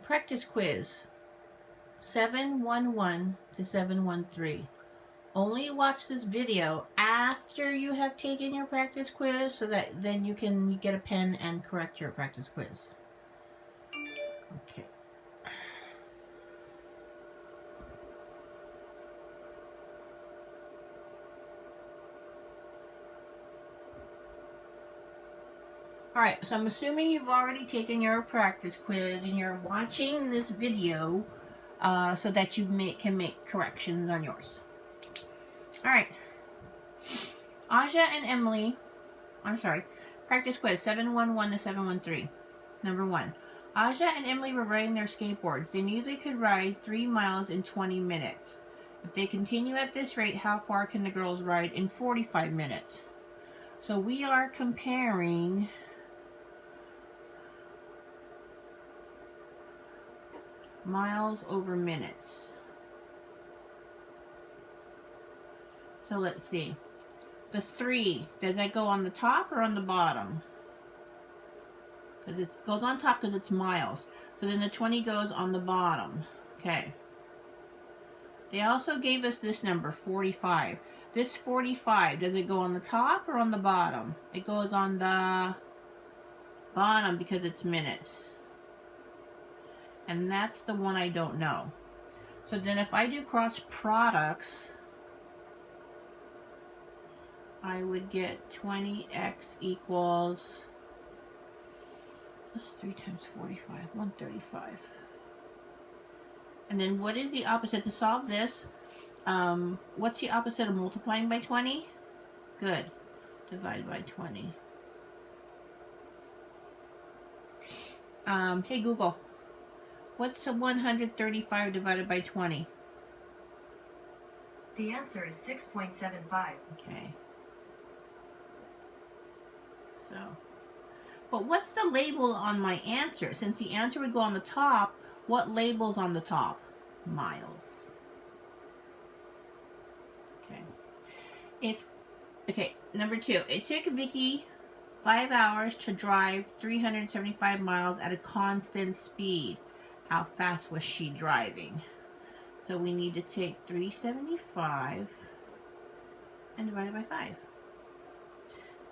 Practice quiz 711 to 713. Only watch this video after you have taken your practice quiz so that then you can get a pen and correct your practice quiz. Okay. Alright, so I'm assuming you've already taken your practice quiz and you're watching this video so that you can make corrections on yours. Alright. Aja and Emily, practice quiz 711 to 713. Number 1. Aja and Emily were riding their skateboards. They knew they could ride 3 miles in 20 minutes. If they continue at this rate, how far can the girls ride in 45 minutes? So we are comparing miles over minutes. So let's see. The 3, does that go on the top or on the bottom? Because it goes on top because it's miles. So then the 20 goes on the bottom. Okay. They also gave us this number, 45. This 45, does it go on the top or on the bottom? It goes on the bottom because it's minutes. And that's the one I don't know. So then if I do cross products, I would get 20x equals, that's 3 times 45, 135. And then what is the opposite? To solve this, what's the opposite of multiplying by 20? Good. Divide by 20. Hey Google, what's 135 divided by 20? The answer is 6.75. Okay. So, but what's the label on my answer? Since the answer would go on the top, what label's on the top? Miles. Okay. Number 2. It took Vicky 5 hours to drive 375 miles at a constant speed. How fast was she driving? So we need to take 375 and divide it by 5.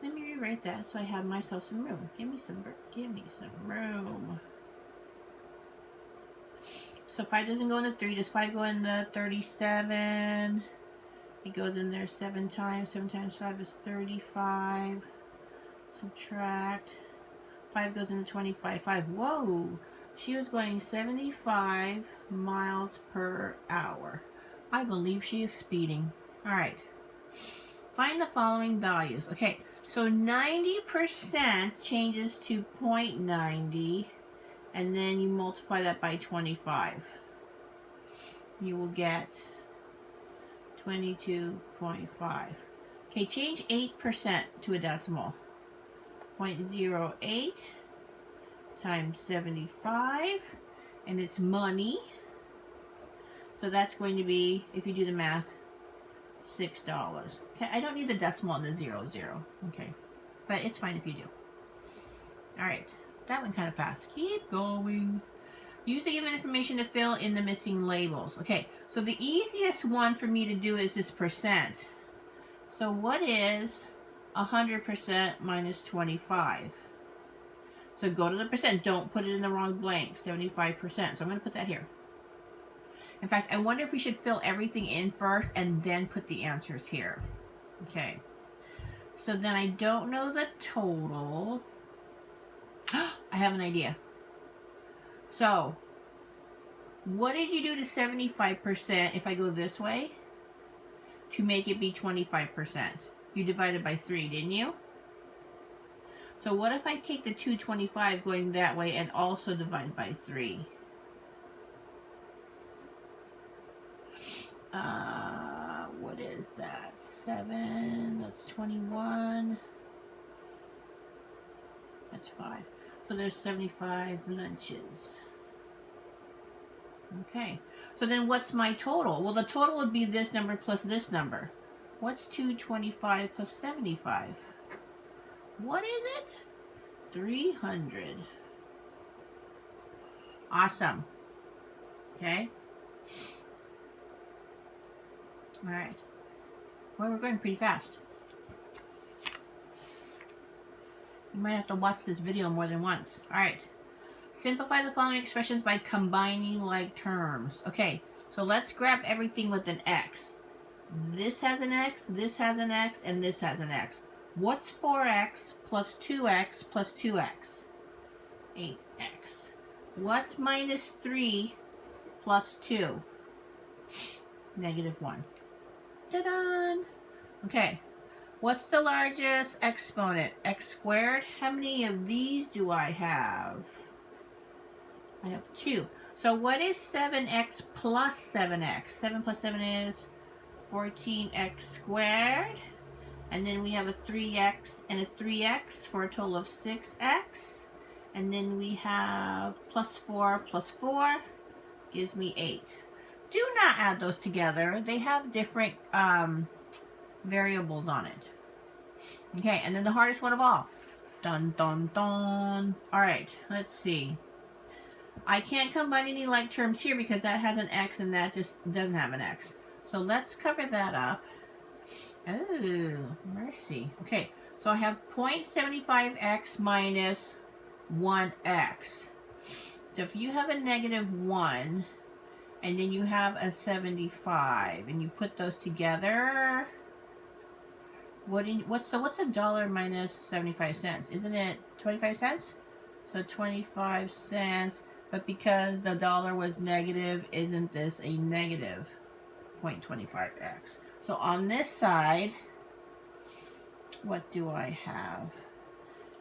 Let me rewrite that so I have myself some room. Give me some room. So 5 doesn't go in the 3. Does 5 go in the 37? It goes in there 7 times. 7 times 5 is 35. Subtract. 5 goes into 25. 5. Whoa! She was going 75 miles per hour. I believe she is speeding. Alright. Find the following values. Okay, so 90% changes to 0.90, and then you multiply that by 25. You will get 22.5. Okay, change 8% to a decimal. 0.08 times 75, and it's money. So that's going to be, if you do the math, $6. Okay, I don't need the decimal and the 00. Okay, but it's fine if you do. Alright, that went kind of fast. Keep going. Use the given information to fill in the missing labels. Okay, so the easiest one for me to do is this percent. So what is 100% minus 25? So go to the percent. Don't put it in the wrong blank. 75%. So I'm going to put that here. In fact, I wonder if we should fill everything in first and then put the answers here. Okay. So then I don't know the total. I have an idea. So, what did you do to 75% if I go this way? To make it be 25%. You divided by 3, didn't you? So what if I take the 225 going that way and also divide by 3? What is that? 7, that's 21. That's 5. So there's 75 lunches. Okay. So then what's my total? Well, the total would be this number plus this number. What's 225 plus 75? What is it? 300. Awesome. Okay. All right. Well, we're going pretty fast. You might have to watch this video more than once. All right. Simplify the following expressions by combining like terms. Okay, so let's grab everything with an X. This has an X, this has an X, and this has an X. What's 4X plus 2X plus 2X? 8X. What's minus 3 plus 2? -1. Ta-da! Okay. What's the largest exponent? X squared? How many of these do I have? I have 2. So what is 7x plus 7x? 7 plus 7 is 14x squared. And then we have a 3x and a 3x for a total of 6x. And then we have plus 4 gives me 8. Do not add those together. They have different variables on it. Okay, and then the hardest one of all. Dun, dun, dun. Alright, let's see. I can't combine any like terms here because that has an X and that just doesn't have an X. So let's cover that up. Oh, mercy. Okay, so I have 0.75x minus 1x. So if you have a -1 and then you have a 75 and you put those together, what's a dollar minus 75 cents? Isn't it 25 cents? So 25 cents, but because the dollar was negative, isn't this a negative 0.25x? So on this side, what do I have?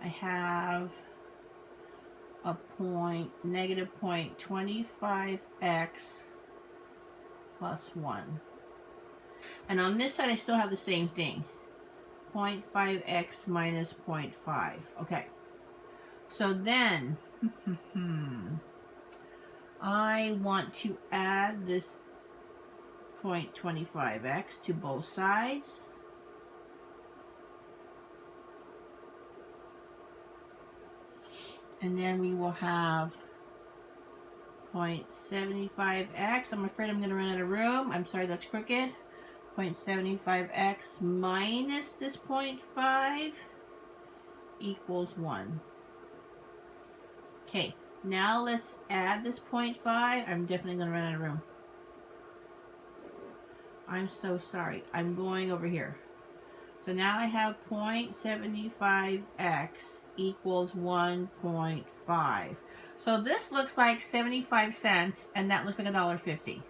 I have a negative 0.25x plus 1. And on this side, I still have the same thing. 0.5x minus 0.5. Okay. So then, I want to add this 0.25x to both sides. And then we will have 0.75x. I'm afraid I'm going to run out of room. I'm sorry, that's crooked. 0.75x minus this 0.5 equals 1. Okay, now let's add this 0.5. I'm definitely going to run out of room. I'm so sorry. I'm going over here. So now I have 0.75x equals 1.5. So this looks like 75 cents and that looks like $1.50.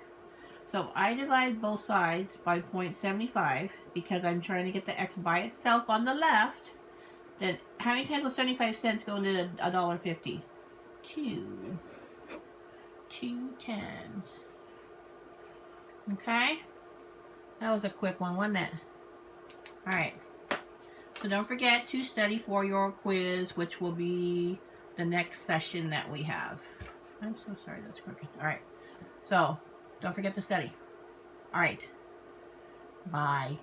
So I divide both sides by 0.75 because I'm trying to get the x by itself on the left. Then how many times will 75 cents go into $1.50? 2. 2 times. Okay? That was a quick one, wasn't it? Alright. So don't forget to study for your quiz, which will be the next session that we have. I'm so sorry, that's crooked. Alright. So, don't forget to study. Alright. Bye.